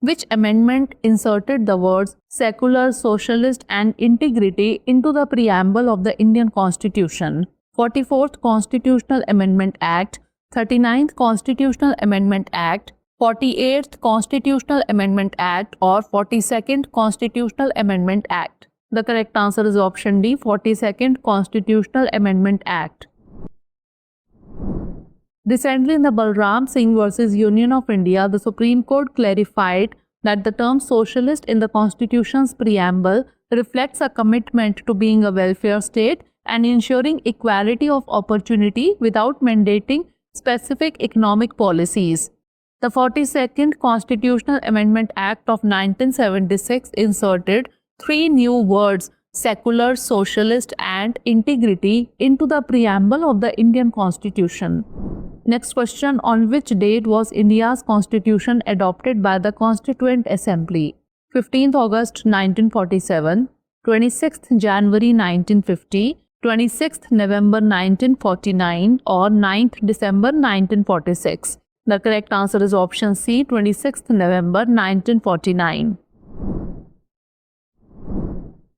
Which amendment inserted the words secular, socialist and integrity into the preamble of the Indian Constitution? 44th Constitutional Amendment Act, 39th Constitutional Amendment Act, 48th Constitutional Amendment Act or 42nd Constitutional Amendment Act? The correct answer is option D, 42nd Constitutional Amendment Act. Recently, in the Balram Singh versus Union of India, the Supreme Court clarified that the term socialist in the Constitution's preamble reflects a commitment to being a welfare state and ensuring equality of opportunity without mandating specific economic policies. The 42nd Constitutional Amendment Act of 1976 inserted 3 new words, secular, socialist and integrity, into the preamble of the Indian Constitution. Next question, on which date was India's Constitution adopted by the Constituent Assembly? 15th August 1947, 26th January 1950, 26th November 1949 or 9th December 1946? The correct answer is option C, 26th November 1949.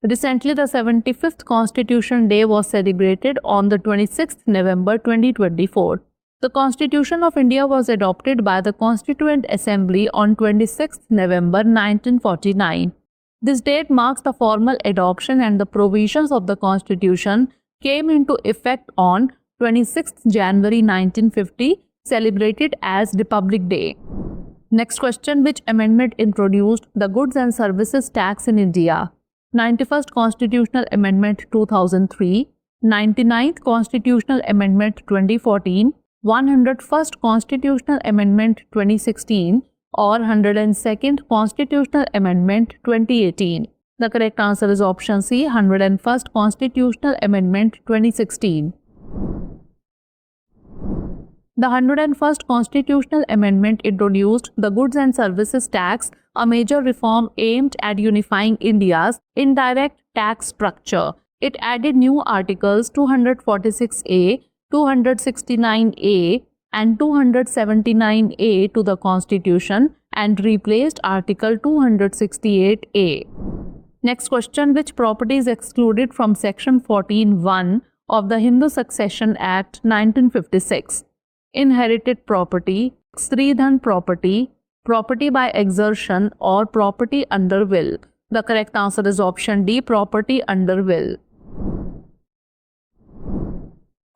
Recently, the 75th Constitution Day was celebrated on the 26th November 2024. The Constitution of India was adopted by the Constituent Assembly on 26th November 1949. This date marks the formal adoption and the provisions of the Constitution came into effect on 26th January 1950, celebrated as Republic Day. Next question, which amendment introduced the goods and services tax in India? 91st Constitutional Amendment 2003, 99th Constitutional Amendment 2014, 101st Constitutional Amendment 2016 or 102nd Constitutional Amendment 2018? The correct answer is option C, 101st Constitutional Amendment 2016. The 101st Constitutional Amendment introduced the goods and services tax, a major reform aimed at unifying India's indirect tax structure. It added new articles 246A, 269A and 279A to the Constitution and replaced Article 268A. Next question, which property is excluded from Section 14(1) of the Hindu Succession Act 1956? Inherited property, Sridhan property, property by exertion or property under will? The correct answer is option D, property under will.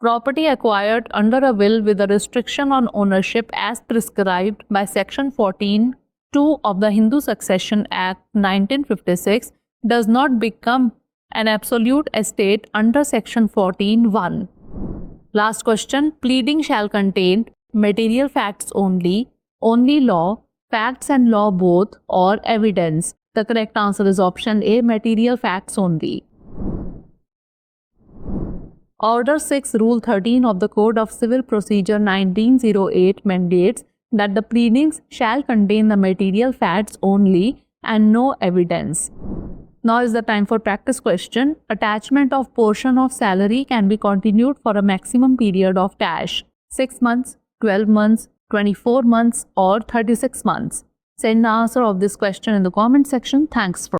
Property acquired under a will with a restriction on ownership as prescribed by Section 14(2) of the Hindu Succession Act 1956 does not become an absolute estate under Section 14(1). Last question, pleading shall contain material facts only law, facts and law both, or evidence? The correct answer is option A, material facts only. Order 6, Rule 13 of the Code of Civil Procedure 1908 mandates that the pleadings shall contain the material facts only and no evidence. Now is the time for practice question. Attachment of portion of salary can be continued for a maximum period of dash: 6 months, 12 months, 24 months or 36 months. Send the answer of this question in the comment section. Thanks for